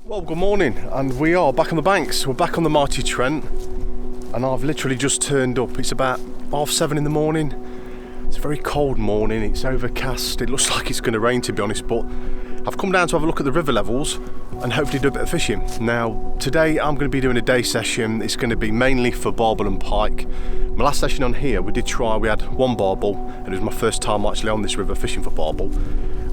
Well, good morning, and we are back on the banks. We're back on the mighty Trent, and I've literally just turned up. It's about 7:30 in the morning. It's a very cold morning, it's overcast, it looks like it's going to rain to be honest, but I've come down to have a look at the river levels and hopefully do a bit of fishing. Now, today I'm going to be doing a day session. It's going to be mainly for barbel and pike. My last session on here, we had one barbel, and it was my first time actually on this river fishing for barbel.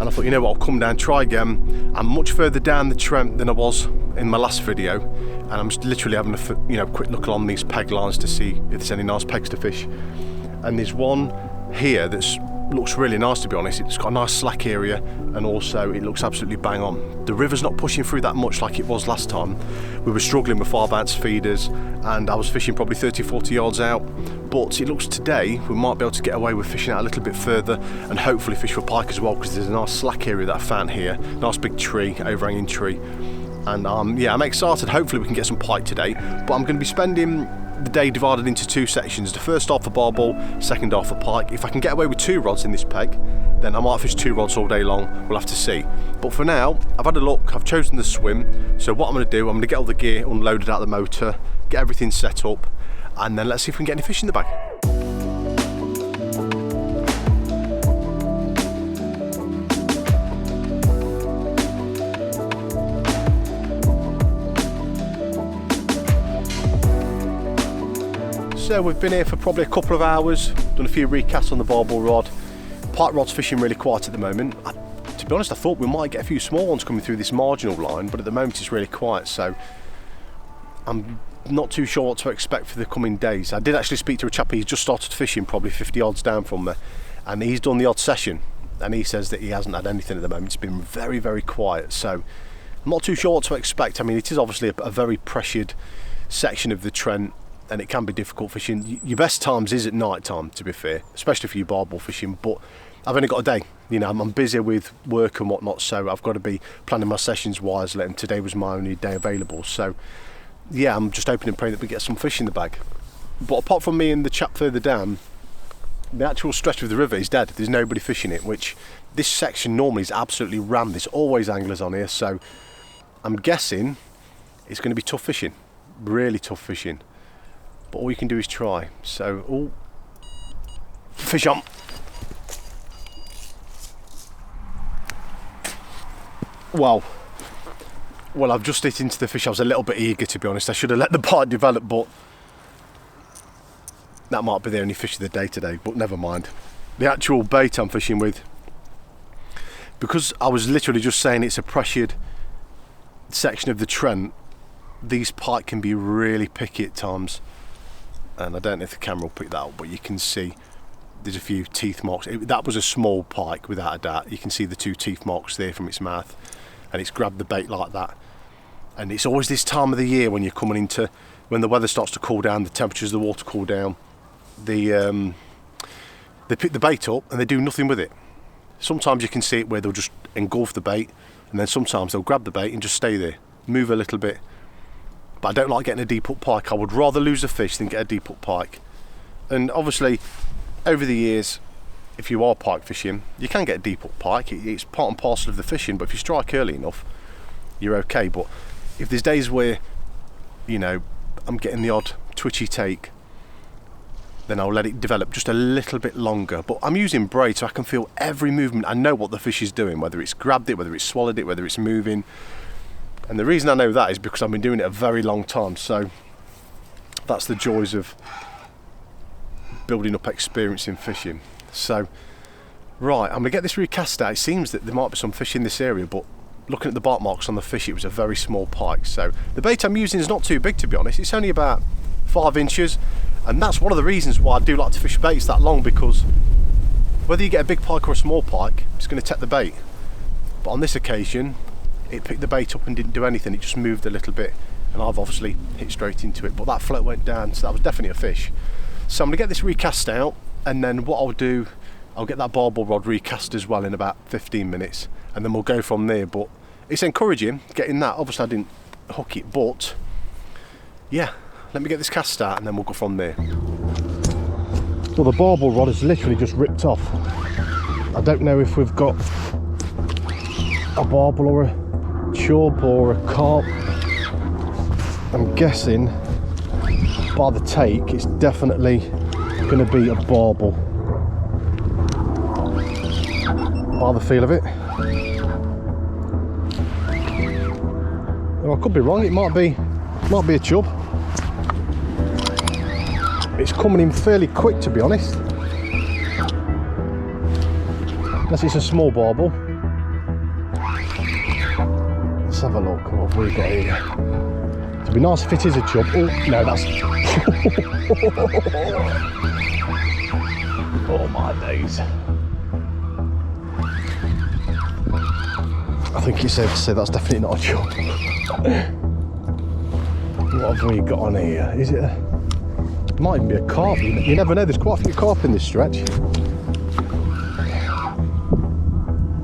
And I thought, you know what, I'll come down, try again. I'm much further down the Trent than I was in my last video, and I'm just literally having a quick look along these peg lines to see if there's any nice pegs to fish. And there's one here that looks really nice to be honest. It's got a nice slack area, and also it looks absolutely bang on. The river's not pushing through that much like it was last time. We were struggling with far bounce feeders, and I was fishing probably 30-40 yards out, but it looks today we might be able to get away with fishing out a little bit further and hopefully fish for pike as well, because there's a nice slack area that I found here, nice big tree, overhanging tree, and yeah, I'm excited. Hopefully we can get some pike today, but I'm going to be spending the day divided into two sections. The first half for barbel, second half for pike. If I can get away with 2 rods in this peg, then I might fish 2 rods all day long. We'll have to see. But for now, I've had a look, I've chosen the swim. So what I'm going to do, I'm going to get all the gear unloaded out of the motor, get everything set up, and then let's see if we can get any fish in the bag. So we've been here for probably a couple of hours, done a few recasts on the barbel rod. Pike rod's fishing really quiet at the moment. To be honest, I thought we might get a few small ones coming through this marginal line, but at the moment it's really quiet, so I'm not too sure what to expect for the coming days. I did actually speak to a chap, he's just started fishing probably 50 yards down from me, and he's done the odd session, and he says that he hasn't had anything at the moment. It's been very, very quiet, so I'm not too sure what to expect. I mean, it is obviously a very pressured section of the Trent, and it can be difficult fishing. Your best times is at night time, to be fair, especially for your barbel fishing, but I've only got a day. You know, I'm busy with work and whatnot, so I've got to be planning my sessions wisely, and today was my only day available. So yeah, I'm just hoping and praying that we get some fish in the bag. But apart from me and the chap further down, the actual stretch of the river is dead. There's nobody fishing it, which this section normally is absolutely rammed. There's always anglers on here, so I'm guessing it's going to be tough fishing, really tough fishing. But all you can do is try. So, oh, fish on. Wow. Well, I've just hit into the fish. I was a little bit eager, to be honest. I should have let the bite develop, but that might be the only fish of the day today, but never mind. The actual bait I'm fishing with, because I was literally just saying it's a pressured section of the Trent, these pike can be really picky at times. And I don't know if the camera will pick that up, but you can see there's a few teeth marks. That was a small pike without a doubt. You can see the 2 teeth marks there from its mouth, and it's grabbed the bait like that. And it's always this time of the year when you're coming into, when the weather starts to cool down, the temperatures of the water cool down, they pick the bait up and they do nothing with it. Sometimes you can see it where they'll just engulf the bait, and then sometimes they'll grab the bait and just stay there, move a little bit. But I don't like getting a deep hook pike. I would rather lose a fish than get a deep hook pike. And obviously, over the years, if you are pike fishing, you can get a deep hook pike. It's part and parcel of the fishing, but if you strike early enough, you're okay. But if there's days where, you know, I'm getting the odd twitchy take, then I'll let it develop just a little bit longer. But I'm using braid so I can feel every movement. I know what the fish is doing, whether it's grabbed it, whether it's swallowed it, whether it's moving. And the reason I know that is because I've been doing it a very long time, so that's the joys of building up experience in fishing. So, right, I'm going to get this recast out. It seems that there might be some fish in this area, but looking at the bite marks on the fish, it was a very small pike. So the bait I'm using is not too big, to be honest. It's only about 5 inches, and that's one of the reasons why I do like to fish baits that long, because whether you get a big pike or a small pike, it's going to take the bait. But on this occasion, it picked the bait up and didn't do anything. It just moved a little bit, and I've obviously hit straight into it, but that float went down, so that was definitely a fish. So I'm going to get this recast out, and then what I'll do, I'll get that barbel rod recast as well in about 15 minutes, and then we'll go from there. But it's encouraging getting that. Obviously I didn't hook it, but yeah, let me get this cast out and then we'll go from there. Well, the barbel rod is literally just ripped off. I don't know if we've got a barbel or a chub or a carp. I'm guessing by the take it's definitely going to be a barbel, by the feel of it. Well, I could be wrong, it might be a chub. It's coming in fairly quick, to be honest, unless it's a small barbel. Let's have a look. What have we got here? It'd be nice if it is a chub. Oh no, that's oh my days. I think it's safe to say that's definitely not a chub. What have we got on here? Is it a... It might even be a carp. You never know, there's quite a few carp in this stretch.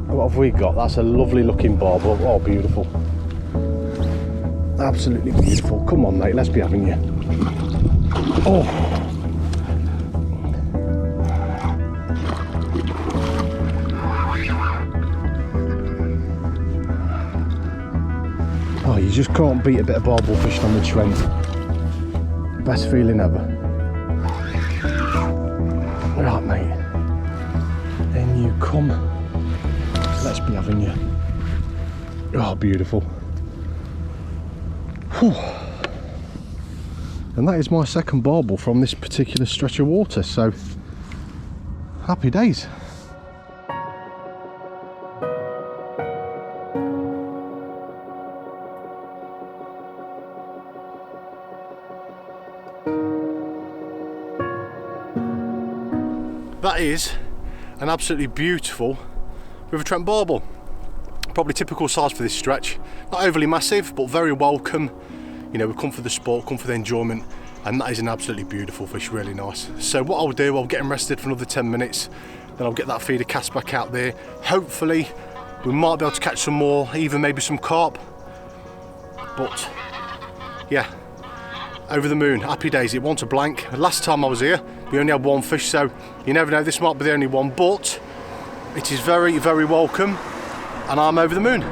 What have we got? That's a lovely looking barbel. Oh, beautiful. Absolutely beautiful. Come on, mate, let's be having you. Oh. Oh, you just can't beat a bit of barbel fishing on the Trent. Best feeling ever. Right, mate. In you come. Let's be having you. Oh, beautiful. Whew. And that is my second barbel from this particular stretch of water, so happy days. That is an absolutely beautiful River Trent barbel. Probably typical size for this stretch. Not overly massive, but very welcome. You know, we've come for the sport, come for the enjoyment, and that is an absolutely beautiful fish, really nice. So what I'll do, I'll get him rested for another 10 minutes, then I'll get that feeder cast back out there. Hopefully, we might be able to catch some more, even maybe some carp. But, yeah, over the moon, happy days. It wants a blank. Last time I was here, we only had one fish, so you never know, this might be the only one, but it is very, very welcome, and I'm over the moon.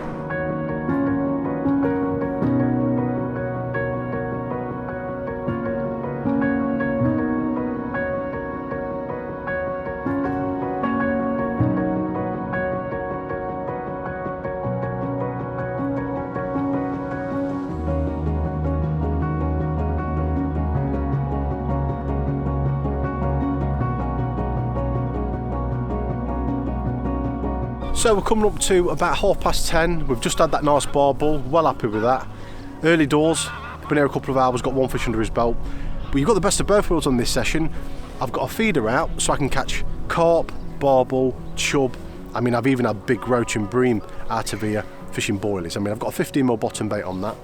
So we're coming up to about 10:30. We've just had that nice barbel, well happy with that. Early doors, been here a couple of hours, got one fish under his belt. But you've got the best of both worlds on this session. I've got a feeder out so I can catch carp, barbel, chub. I mean, I've even had big roach and bream out of here fishing boilies. I mean, I've got a 15mm bottom bait on that.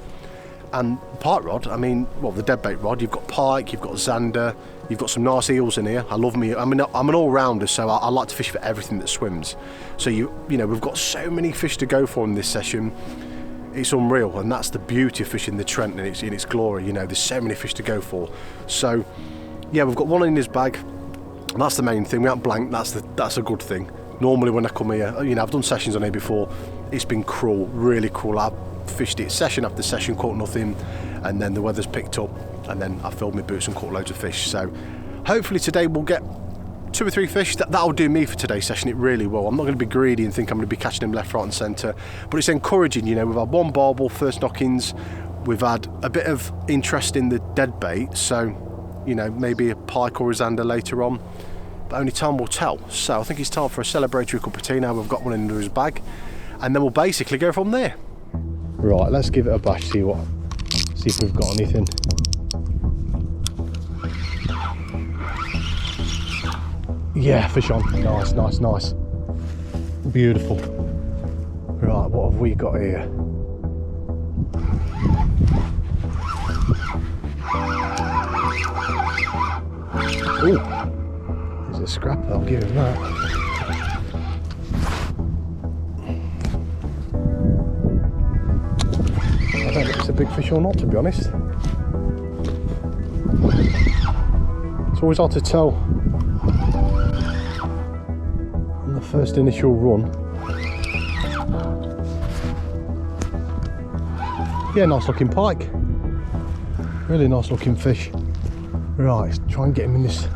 And pike rod, I mean, well, the dead bait rod, you've got pike, you've got zander, you've got some nice eels in here. I love me. I mean, I'm an all-rounder, so I like to fish for everything that swims. So you know, we've got so many fish to go for in this session. It's unreal, and that's the beauty of fishing the Trent in its glory. You know, there's so many fish to go for. So yeah, we've got one in his bag. And that's the main thing. We haven't blanked. That's a good thing. Normally when I come here, you know, I've done sessions on here before. It's been cruel, really cruel. I've fished it session after session, caught nothing, and then the weather's picked up, and then I filled my boots and caught loads of fish. So hopefully today we'll get 2 or 3 fish. That'll do me for today's session. It really will. I'm not going to be greedy and think I'm going to be catching them left, right and centre, but it's encouraging. You know, we've had one barbel, first knockings, we've had a bit of interest in the dead bait, so you know, maybe a pike or a zander later on, but only time will tell. So I think it's time for a celebratory cup of tea now. We've got one into his bag, and then we'll basically go from there. Right, let's give it a bash, see if we've got anything. Yeah, fish on. Nice, nice, nice. Beautiful. Right, what have we got here? Ooh, there's a scrapper, I'll give him that. I don't know if it's a big fish or not, to be honest. It's always hard to tell on the first initial run. Yeah, nice looking pike. Really nice looking fish. Right, let's try and get him in this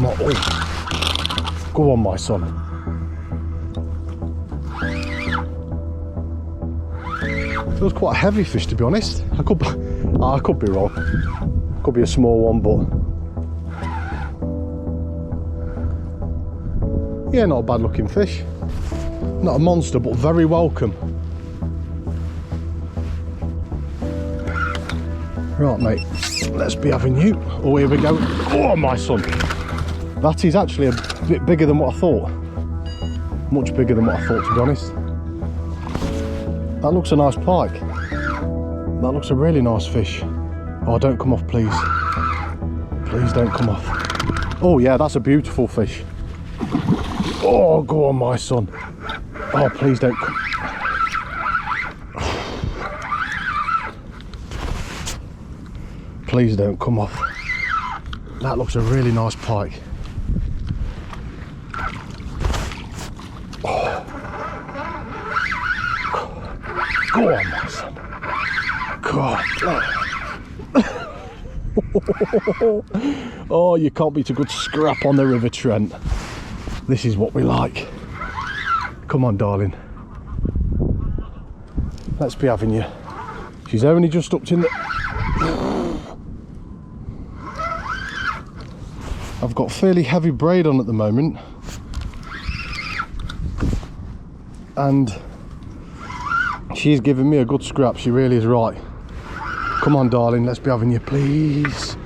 knot. Oh. Go on, my son. Feels quite a heavy fish, to be honest. I could be wrong. Could be a small one, but yeah, not a bad looking fish. Not a monster, but very welcome. Right, mate, let's be having you. Oh, here we go. Oh, my son. That is actually a bit bigger than what I thought. Much bigger than what I thought, to be honest. That looks a nice pike. That looks a really nice fish. Oh, don't come off, please. Please don't come off. Oh, yeah, that's a beautiful fish. Oh, go on, my son. Oh, please don't. Please don't come off. That looks a really nice pike. Oh. Go on, my son. God. Oh, you can't beat a good scrap on the River Trent. This is what we like. Come on, darling. Let's be having you. She's only just upped in the... I've got fairly heavy braid on at the moment. And she's giving me a good scrap. She really is right. Come on, darling. Let's be having you, please.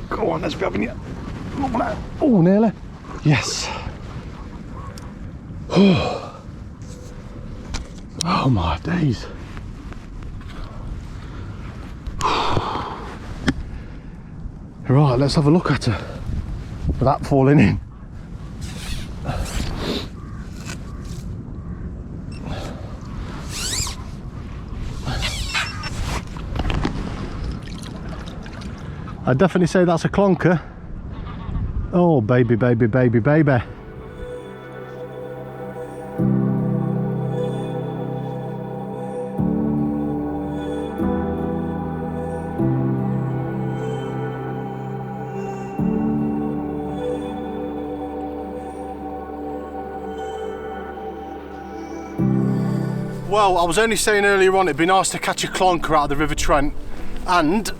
Go on, let's be having you. Oh, nearly. Yes. Oh my days. Right, let's have a look at her without falling in. I'd definitely say that's a clonker. Oh, baby, baby, baby, baby. Well, I was only saying earlier on it'd be nice to catch a clonker out of the River Trent, and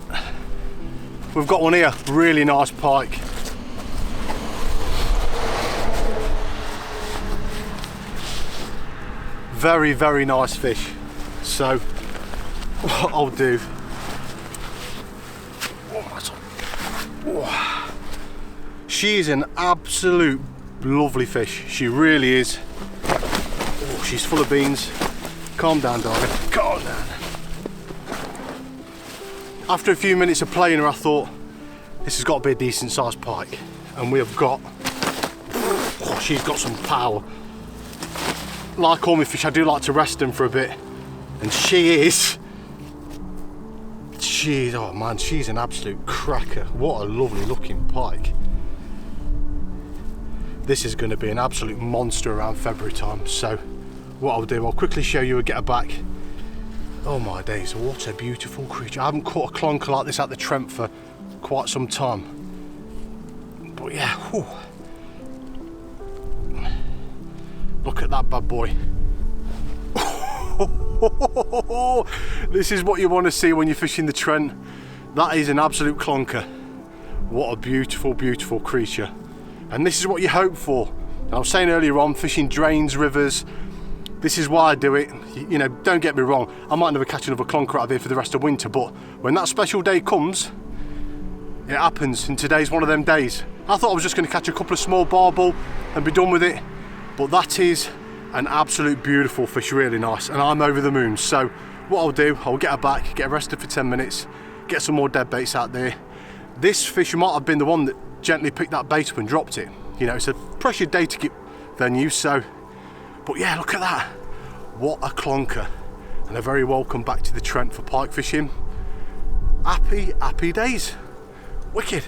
we've got one here, really nice pike. Very, very nice fish. So, what I'll do... Oh, she is an absolute lovely fish. She really is. Oh, she's full of beans. Calm down, darling. Calm down. After a few minutes of playing her, I thought, this has got to be a decent sized pike. And we have got... Oh, she's got some power. Like all my fish, I do like to rest them for a bit. And she is... oh man, she's an absolute cracker. What a lovely looking pike. This is going to be an absolute monster around February time. So what I'll do, I'll quickly show you a get her back. Oh my days, what a beautiful creature. I haven't caught a clonker like this at the Trent for quite some time. But yeah, whew. Look at that bad boy. This is what you want to see when you're fishing the Trent. That is an absolute clonker. What a beautiful, beautiful creature. And this is what you hope for. And I was saying earlier on, fishing drains, rivers, this is why I do it. You know, don't get me wrong, I might never catch another clonker out of here for the rest of winter, but when that special day comes, it happens, and today's one of them days. I thought I was just going to catch a couple of small barbel and be done with it, but that is an absolute beautiful fish, really nice, and I'm over the moon. So what I'll do, I'll get her back, get her rested for 10 minutes, get some more dead baits out there. This fish might have been the one that gently picked that bait up and dropped it. You know, it's a pressured day to get venue, so, but yeah, look at that. What a clonker. And a very welcome back to the Trent for pike fishing. Happy, happy days. Wicked.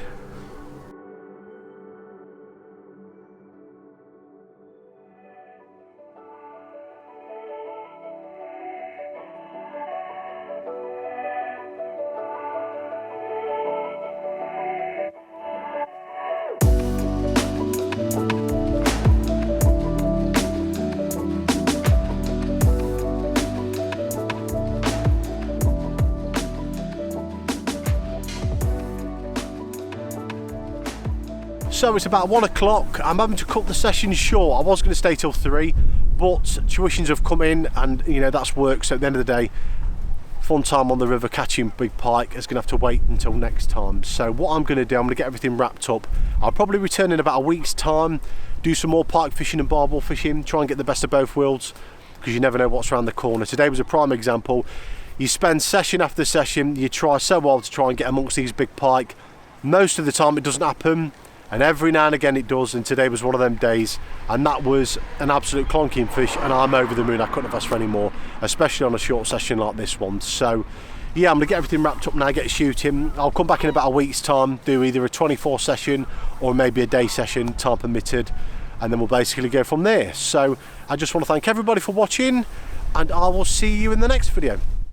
So it's about 1 o'clock. I'm having to cut the session short. I was going to stay till 3, but tuitions have come in, and you know that's work. So at the end of the day, fun time on the river catching big pike is going to have to wait until next time. So what I'm going to do, I'm going to get everything wrapped up. I'll probably return in about a week's time, do some more pike fishing and barbel fishing, try and get the best of both worlds, because you never know what's around the corner. Today was a prime example. You spend session after session, you try so hard to try and get amongst these big pike. Most of the time it doesn't happen, and every now and again it does, and today was one of them days, and that was an absolute clonking fish, and I'm over the moon. I couldn't have asked for any more, especially on a short session like this one. So yeah, I'm gonna get everything wrapped up now, get shooting. I'll come back in about a week's time, do either a 24 session or maybe a day session, time permitted, and then we'll basically go from there. So I just want to thank everybody for watching, and I will see you in the next video.